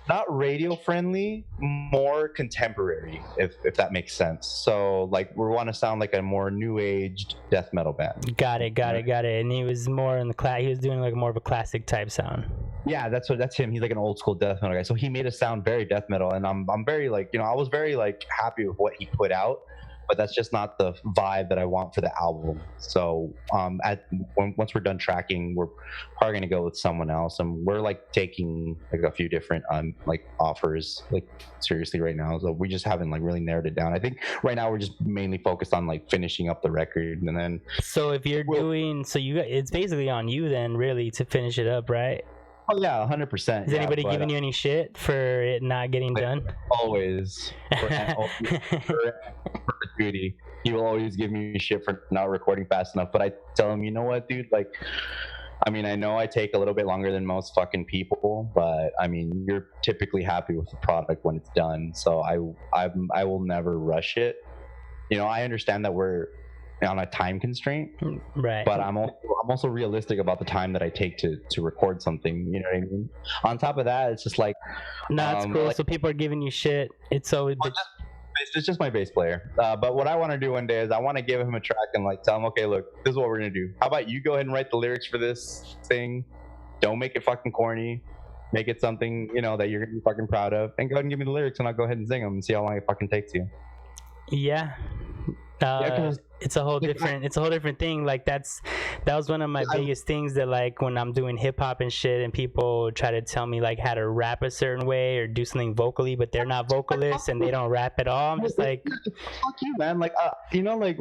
Not radio friendly, more contemporary, if that makes sense. So like we want to sound like a more new aged death metal band. Got it. And he was more in the he was doing like more of a classic type sound. Yeah, that's him. He's like an old school death metal guy. So he made us sound very death metal, and I'm very like, I was very like happy with what he put out. But that's just not the vibe that I want for the album. So once we're done tracking, we're probably gonna go with someone else, and we're like taking like a few different like offers like seriously right now. So we just haven't like really narrowed it down. I think right now we're just mainly focused on like finishing up the record, and then. So if you're it's basically on you then, really, to finish it up, right? Oh yeah, 100%. Is anybody giving you any shit for it not getting done? Always. For duty. He will always give me shit for not recording fast enough. But I tell him, you know what, dude? Like, I mean, I know I take a little bit longer than most fucking people, but I mean, you're typically happy with the product when it's done. So I will never rush it. I understand that we're on a time constraint, right? But I'm also realistic about the time that I take to record something. You know what I mean? On top of that, it's just like it's cool. Like, so people are giving you shit. It's always it's just my bass player. But what I want to do one day is I want to give him a track and like tell him, okay, look, this is what we're gonna do. How about you go ahead and write the lyrics for this thing? Don't make it fucking corny. Make it something that you're gonna be fucking proud of, and go ahead and give me the lyrics, and I'll go ahead and sing them and see how long it fucking takes you. Yeah. It's a whole different thing. Like that was one of my biggest things, that like when I'm doing hip hop and shit, and people try to tell me like how to rap a certain way or do something vocally, but they're not vocalists and they don't rap at all. I'm just like, fuck you, man. Like like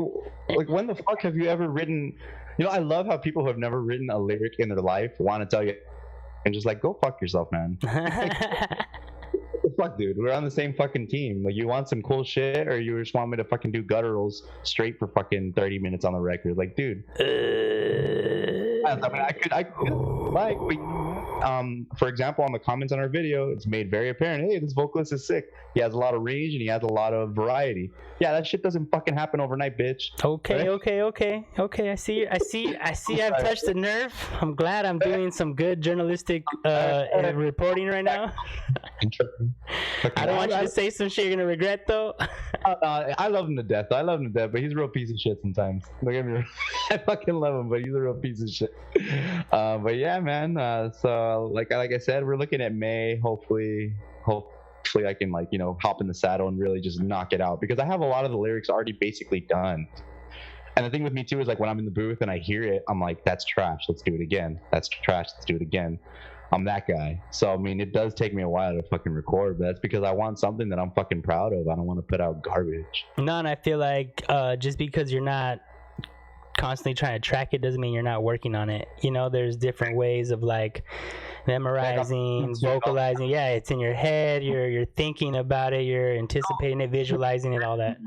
when the fuck have you ever written? I love how people who have never written a lyric in their life want to tell you, and just like, go fuck yourself, man. Fuck, dude, we're on the same fucking team. Like, you want some cool shit, or you just want me to fucking do gutturals straight for fucking 30 minutes on the record? Like, dude. I mean, I could like, for example, on the comments on our video, it's made very apparent, hey, this vocalist is sick. He has a lot of range and he has a lot of variety. Yeah, that shit doesn't fucking happen overnight, bitch. Okay, right? Okay. I see. I've touched the nerve. I'm glad I'm doing some good journalistic reporting right now. I don't want you to say some shit you're gonna regret, though. I love him to death. But he's a real piece of shit sometimes. Don't get me wrong. I fucking love him, but he's a real piece of shit. But yeah, man. So like I said, we're looking at May. Hopefully I can hop in the saddle and really just knock it out, because I have a lot of the lyrics already basically done. And the thing with me too is, like, when I'm in the booth and I hear it, I'm like, that's trash, let's do it again. That's trash, let's do it again. I'm that guy. So I mean, it does take me a while to fucking record, but that's because I want something that I'm fucking proud of. I don't want to put out garbage. No, and I feel like just because you're not constantly trying to track it doesn't mean you're not working on it. There's different ways of like memorizing, vocalizing. Yeah, it's in your head, you're thinking about it, you're anticipating it, visualizing it, all that.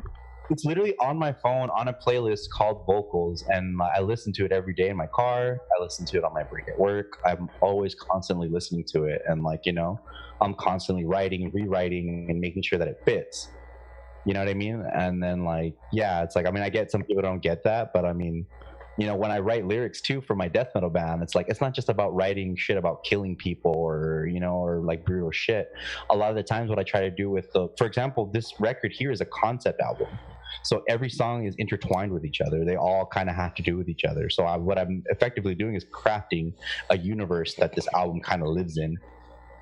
It's literally on my phone on a playlist called Vocals, and I listen to it every day in my car. I listen to it on my break at work. I'm always constantly listening to it, and I'm constantly writing and rewriting and making sure that it fits. You know what I mean? And then it's like, I mean, I get some people don't get that, but I mean, when I write lyrics too for my death metal band, it's like, it's not just about writing shit about killing people or like brutal shit. A lot of the times what I try to do with for example, this record here is a concept album. So every song is intertwined with each other. They all kind of have to do with each other. So what I'm effectively doing is crafting a universe that this album kind of lives in.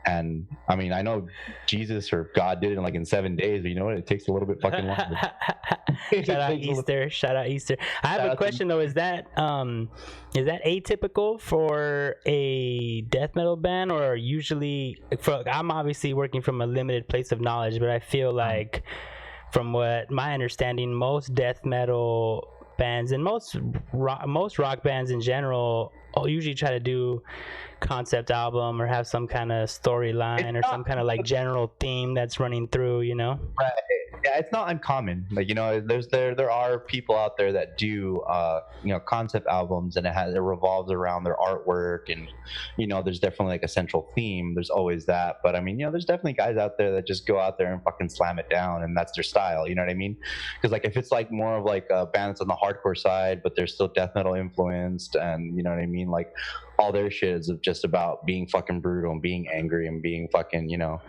And I mean, I know Jesus or God did it like in 7 days, but you know what? It takes a little bit fucking longer. Shout out Easter. Shout out Easter. I have a question though. Is that atypical for a death metal band, or usually? I'm obviously working from a limited place of knowledge, but I feel like, from what my understanding, most death metal bands and most rock bands in general usually try to do concept album or have some kind of storyline or some kind of like general theme that's running through, you know. Right. Yeah, it's not uncommon. Like, you know, there are people out there that do you know, concept albums, and it revolves around their artwork, and you know, there's definitely like a central theme. There's always that. But I mean, you know, there's definitely guys out there that just go out there and fucking slam it down, and that's their style, you know what I mean? Because like, if it's like more of like a band that's on the hardcore side, but they're still death metal influenced, and you know what I mean, like all their shit is just about being fucking brutal and being angry and being fucking, you know.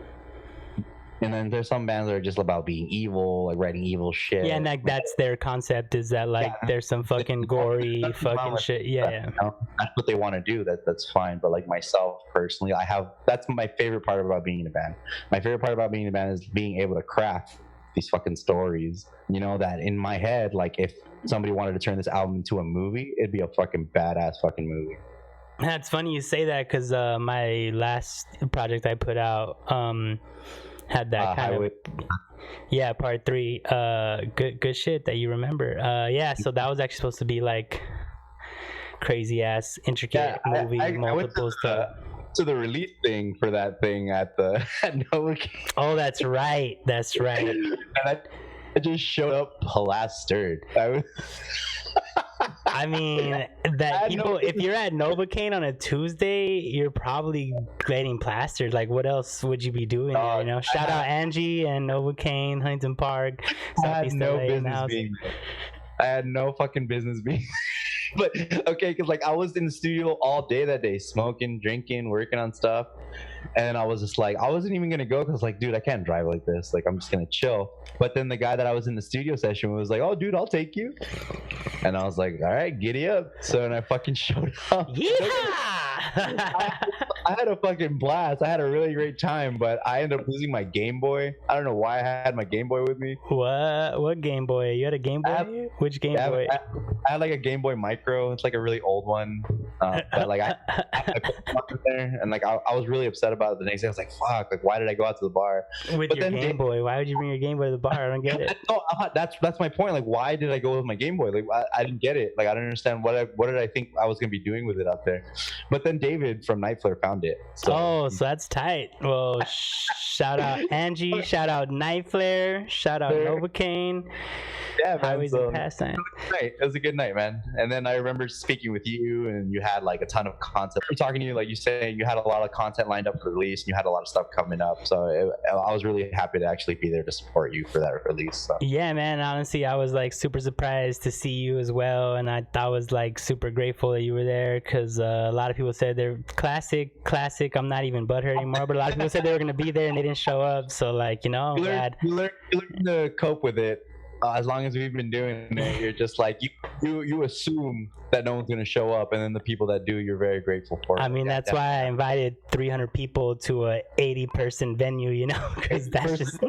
And then there's some bands that are just about being evil, like writing evil shit. Yeah, and like that's their concept, is that like there's some fucking gory fucking shit. Yeah. You know, that's what they want to do. That's fine. But like myself personally, that's my favorite part about being in a band. My favorite part about being in a band is being able to craft these fucking stories. You know, that in my head, like if somebody wanted to turn this album into a movie, it'd be a fucking badass fucking movie. That's funny you say that, because my last project I put out had that kind of part 3 good shit that you remember. Yeah, so that was actually supposed to be like crazy ass intricate movie, multiple stuff. To the release thing for that thing at Nova. Oh, that's right. And I just showed up plastered. I mean, that people, if you're at Novocaine on a Tuesday, you're probably getting plastered. Like, what else would you be doing there, you know? Shout out Angie and Novocaine, Huntington Park. I had no business being there. I had no fucking business being But, okay, because, like, I was in the studio all day that day, smoking, drinking, working on stuff. And I was just like, I wasn't even going to go because, like, dude, I can't drive like this. Like, I'm just going to chill. But then the guy that I was in the studio session was like, oh, dude, I'll take you. And I was like, all right, giddy up. So then I fucking showed up. Yeah! I had a fucking blast. I had a really great time, but I ended up losing my Game Boy. I don't know why I had my Game Boy with me. What Game Boy? You had a Game Boy? Which Game Boy? I had like a Game Boy Micro. It's like a really old one. But like I put it there, and like I was really upset about it the next day. I was like, fuck, like why did I go out to the bar with your Game Boy? Why would you bring your Game Boy to the bar? I don't get it. No, that's my point. Like, why did I go with my Game Boy? Like, I didn't get it. Like, I don't understand what did I think I was gonna be doing with it out there. But then David from Night Flare found it. So that's tight. Well, shout out Angie, shout out Night Flare, shout out Novocaine. Yeah, man. Highways and Pastimes. It was a good night, man. And then I remember speaking with you, and you had like a ton of content. I'm talking to you, like you saying you had a lot of content lined up for the release, and you had a lot of stuff coming up. So I was really happy to actually be there to support you for that release. So. Yeah, man. Honestly, I was like super surprised to see you as well, and I was like super grateful that you were there, because a lot of people said they're classic. I'm not even butthurt anymore, but a lot of people said they were gonna be there and they didn't show up. So like, you know, I'm glad. You learn to cope with it. As long as we've been doing it, you're just like you assume that no one's gonna show up, and then the people that do, you're very grateful for. I mean, that's why I invited 300 people to a 80-person venue, you know, because that's just.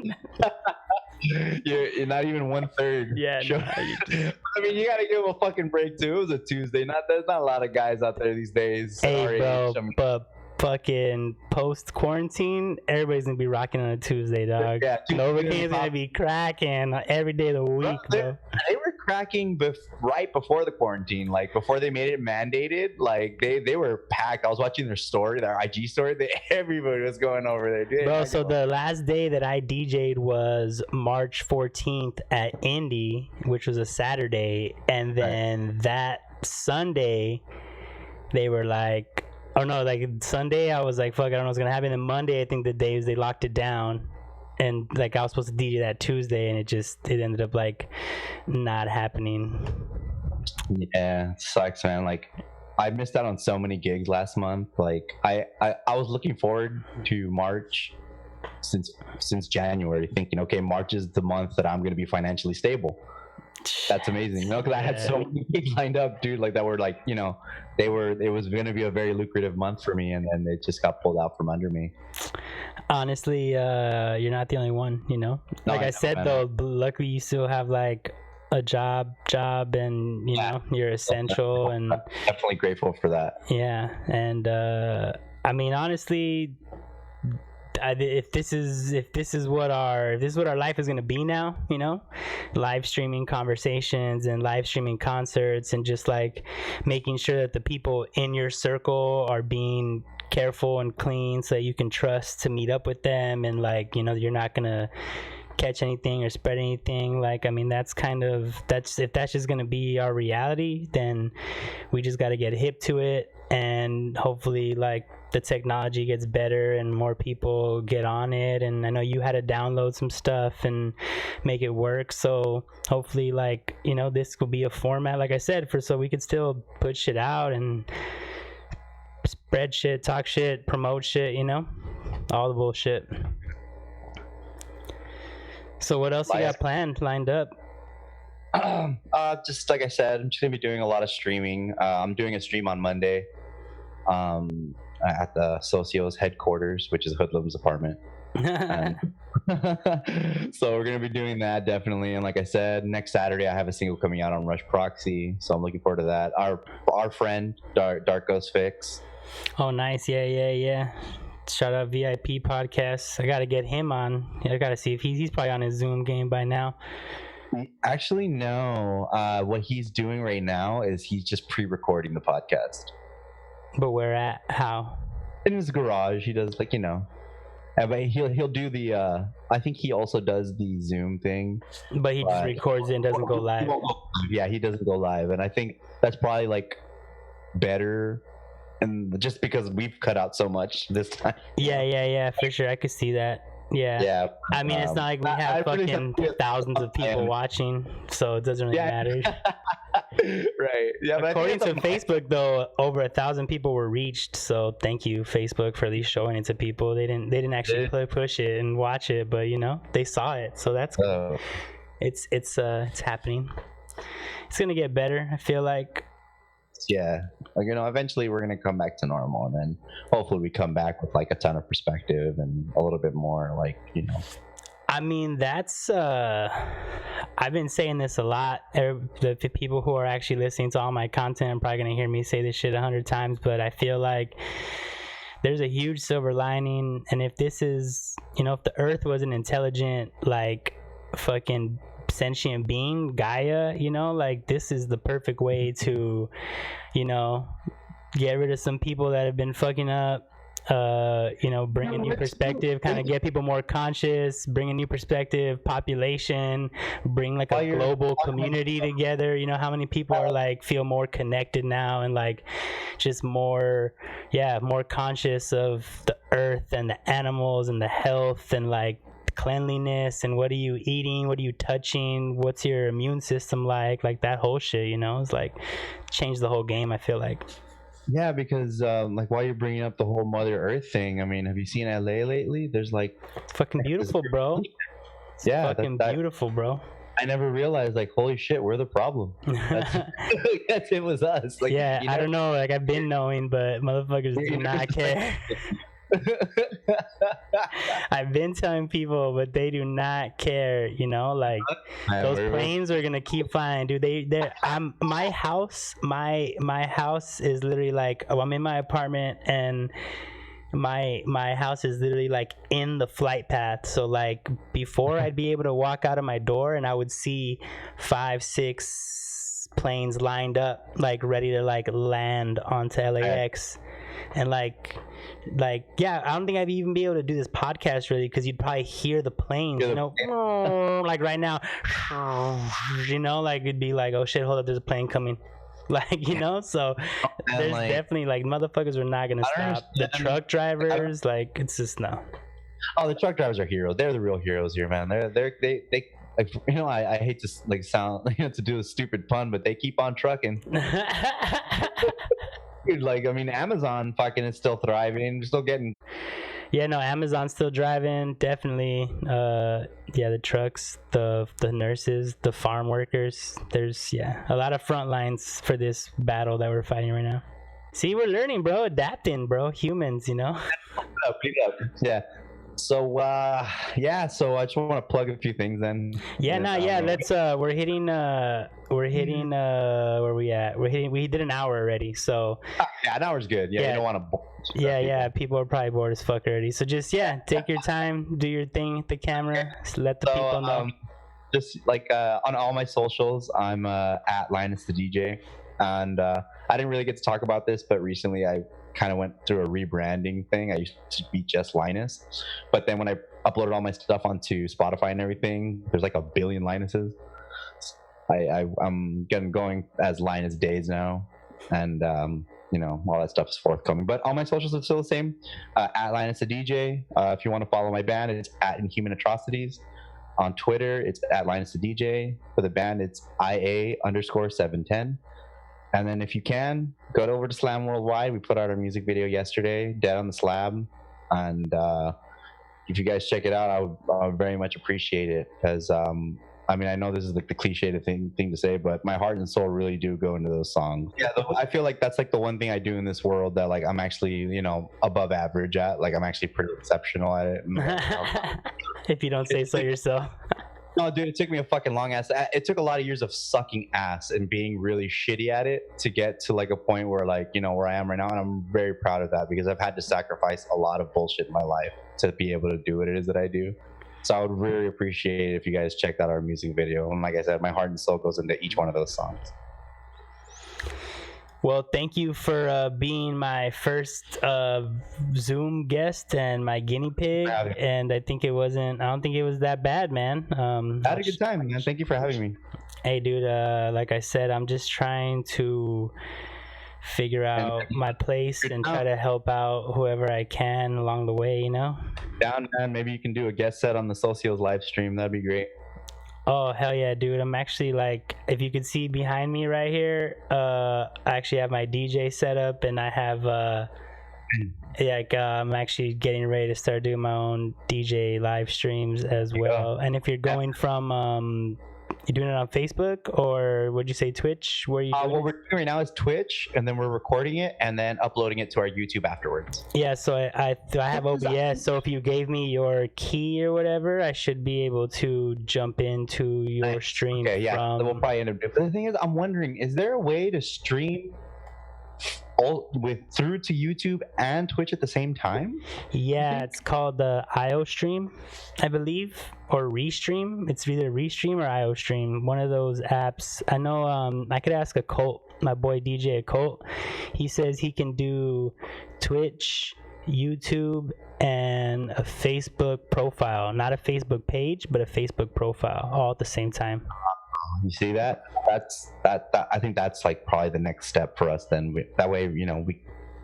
You're not even 1/3. Yeah. No, I mean, you gotta give them a fucking break too. It was a Tuesday. There's not a lot of guys out there these days. Hey, bro, but fucking post quarantine, everybody's gonna be rocking on a Tuesday, dog. Yeah, Novocaine's gonna be cracking every day of the week, bro. They were cracking right before the quarantine, like before they made it mandated. Like they were packed. I was watching their story, their IG story. Everybody was going over there, dude. Bro, so the last day that I DJ'd was March 14th at Indy, which was a Saturday, and then that Sunday they were like. Oh no, like Sunday I was like, fuck, I don't know what's gonna happen. And Monday I think the days they locked it down, and like I was supposed to DJ that Tuesday, and it ended up like not happening. Yeah, it sucks, man. Like I missed out on so many gigs last month. Like I was looking forward to March since January, thinking, okay, March is the month that I'm gonna be financially stable. That's amazing. You know, because I had so many gigs lined up, dude, like that were like, you know, it was going to be a very lucrative month for me, and then it just got pulled out from under me. Honestly, you're not the only one, you know. Like I said, though, luckily you still have like a job, and you know you're essential, and I'm definitely grateful for that. Yeah, and I mean, honestly, if this is what our life is gonna be now, you know, live streaming conversations and live streaming concerts, and just like making sure that the people in your circle are being careful and clean, so that you can trust to meet up with them, and like, you know, you're not gonna catch anything or spread anything. Like, I mean, that's if that's just gonna be our reality, then we just got to get hip to it, and hopefully like the technology gets better and more people get on it. And I know you had to download some stuff and make it work, so hopefully, like, you know, this will be a format, like I said, so we could still put shit out and spread shit, talk shit, promote shit, you know, all the bullshit. So what else you got lined up? Just like I said, I'm just gonna be doing a lot of streaming. I'm doing a stream on Monday at the Socio's headquarters, which is Hoodlum's apartment. So we're gonna be doing that, definitely. And like I said, next Saturday I have a single coming out on Rush Proxy, so I'm looking forward to that. Our friend Dark Ghost Fix. Oh, nice. Yeah. Shout out VIP podcast. I gotta get him on. I gotta see if he's probably on his Zoom game by now. Actually, no. What he's doing right now is he's just pre-recording the podcast. But where at? How? In his garage. He does, like, you know. But he'll do the. I think he also does the Zoom thing. But he just records it and doesn't go live. Yeah, he doesn't go live, and I think that's probably like better. And just because we've cut out so much this time. Yeah, for sure. I could see that. Yeah. I mean, it's not like we have fucking thousands of people watching, so it doesn't really matter. Right. Yeah. According to Facebook, though, over 1,000 people were reached. So thank you, Facebook, for at least showing it to people. They didn't actually push it and watch it, but you know, they saw it. So that's cool. It's happening. It's gonna get better, I feel like. Yeah, like, you know, eventually we're gonna come back to normal, and then hopefully we come back with like a ton of perspective and a little bit more, like, you know. I mean, that's I've been saying this a lot. The people who are actually listening to all my content are probably gonna hear me say this shit 100 times, but I feel like there's a huge silver lining. And if this is, you know, if the Earth was an intelligent, like, fucking sentient being, Gaia, you know, like, this is the perfect way to, you know, get rid of some people that have been fucking up, you know, bring a new perspective, kind of get people more conscious, bring a new perspective, population, bring like a global community together. You know, how many people are like feel more connected now, and like just more conscious of the earth and the animals and the health and like cleanliness, and what are you eating, what are you touching, what's your immune system like that whole shit, you know. It's like changed the whole game, I feel like. Yeah, because like, while you're bringing up the whole Mother Earth thing, I mean, have you seen LA lately? There's like, it's fucking beautiful, bro. It's fucking beautiful, bro. I never realized, like, holy shit, we're the problem. That's it was us. Like, yeah, you know? I don't know, like, I've been knowing, but motherfuckers do not care. I've been telling people, but they do not care, you know. Like, those planes are gonna keep flying, dude. My house is literally like, I'm in my apartment, and my house is literally like in the flight path. So like, before I'd be able to walk out of my door and I would see 5-6 planes lined up, like ready to like land onto LAX. And like yeah, I don't think I'd even be able to do this podcast really, because you'd probably hear the planes, you know, like right now, you know, like it'd be like, oh shit, hold up, there's a plane coming, like, you know. So there's like, definitely like, motherfuckers are not gonna stop. The truck drivers, like, it's just no. Oh, the truck drivers are heroes. They're the real heroes here, man. They like, you know, I hate to like sound, you know, to do a stupid pun, but they keep on trucking. Dude, like, I mean, Amazon fucking is still thriving, still getting. Yeah, no, Amazon's still driving, definitely. Yeah, the trucks, the nurses, the farm workers. There's a lot of front lines for this battle that we're fighting right now. See, we're learning, bro, adapting, bro. Humans, you know. Yeah. So so I just want to plug a few things then. Let's we're hitting where we at? We did an hour already, so an hour's good. You don't want to people are probably bored as fuck already. So just take your time, do your thing at the camera, let the people know. Just like on all my socials, I'm at Linus the DJ, and I didn't really get to talk about this, but recently I kind of went through a rebranding thing. I used to be just Linus, but then when I uploaded all my stuff onto Spotify and everything, there's like a billion Linuses. I'm going as LinusDayz now, and all that stuff is forthcoming. But all my socials are still the same. At Linus the DJ. If you want to follow my band, it's at Inhuman Atrocities. On Twitter, it's at Linus the DJ. For the band, it's IA_710. And then if you can, go over to Slam Worldwide. We put out our music video yesterday, Dead on the Slab. And if you guys check it out, I would very much appreciate it. Because, I know this is like the cliche thing to say, but my heart and soul really do go into those songs. Yeah, I feel like that's like the one thing I do in this world that like I'm actually, above average at. Like I'm actually pretty exceptional at it. If you don't say so yourself. No, dude, it took me a fucking long ass. It took a lot of years of sucking ass and being really shitty at it to get to like a point where like, where I am right now. And I'm very proud of that because I've had to sacrifice a lot of bullshit in my life to be able to do what it is that I do. So I would really appreciate it if you guys checked out our music video. And like I said, my heart and soul goes into each one of those songs. Well, thank you for being my first Zoom guest and my guinea pig. And I don't think it was that bad, man. I had a good time, man. Thank you for having me. Hey, dude, like I said, I'm just trying to figure out my place and try to help out whoever I can along the way, Down, man. Maybe you can do a guest set on the Socios live stream. That'd be great. Oh, hell yeah, dude. I'm actually like, if you could see behind me right here, I actually have my DJ set up and I have, I'm actually getting ready to start doing my own DJ live streams as well. And if you're going from, you're doing it on Facebook or would you say Twitch? Where you doing what we're doing right now is Twitch, and then we're recording it and then uploading it to our YouTube afterwards. Yeah, so I have OBS. So if you gave me your key or whatever, I should be able to jump into your stream. Okay, yeah, then we'll probably end up. But the thing is, I'm wondering, is there a way to stream through to YouTube and Twitch at the same time? Yeah, it's called the IO stream, I believe, or Restream. It's either Restream or IO stream, one of those apps. I know I could ask my boy DJ Occult. He says he can do Twitch, YouTube, and a Facebook profile. Not a Facebook page, but a Facebook profile, all at the same time. You see that? I think that's like probably the next step for us. Then that way, we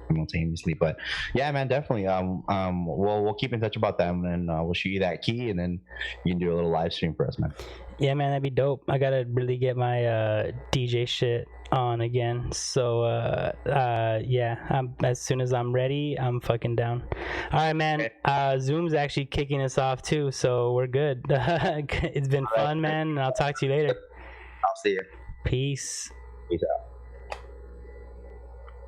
simultaneously. But yeah, man, definitely. We'll keep in touch about them, and we'll shoot you that key, and then you can do a little live stream for us, man. Yeah, man, that'd be dope. I gotta really get my DJ shit on again. So as soon as I'm ready, I'm fucking down. All right, man. Zoom's actually kicking us off too, so we're good. It's been fun, man, and I'll talk to you later. I'll see you. Peace. Peace out.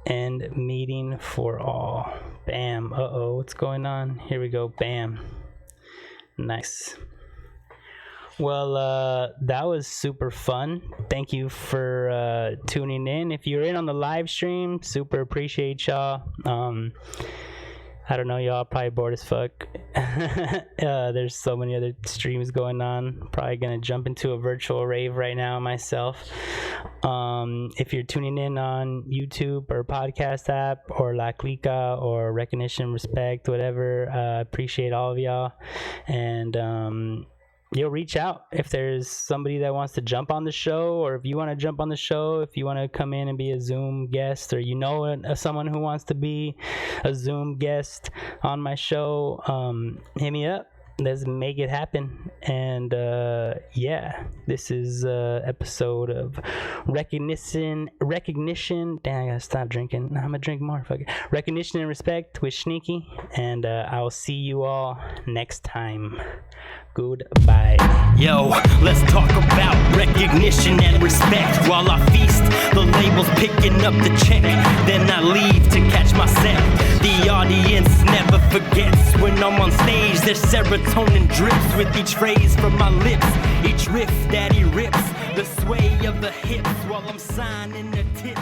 End meeting for all. Bam. What's going on? Here we go. Bam. Nice. Well, that was super fun. Thank you for tuning in. If you're in on the live stream, super appreciate y'all. I don't know, y'all probably bored as fuck. There's so many other streams going on. Probably gonna jump into a virtual rave right now myself. If you're tuning in on YouTube or podcast app or La Clica or Recognition, Respect, whatever, appreciate all of y'all. And you'll reach out if there's somebody that wants to jump on the show, or if you want to jump on the show, if you want to come in and be a Zoom guest, or someone who wants to be a Zoom guest on my show, hit me up let's make it happen. And yeah, this is episode of recognition. Damn, I gotta stop drinking. I'm gonna drink more. Fuck it. Recognition and respect with SHNEAKY, and I'll see you all next time. Goodbye. Yo, let's talk about recognition and respect. While I feast, the label's picking up the check. Then I leave to catch my set. The audience never forgets. When I'm on stage, there's serotonin drips with each phrase from my lips. Each riff that he rips, the sway of the hips while I'm signing the tits.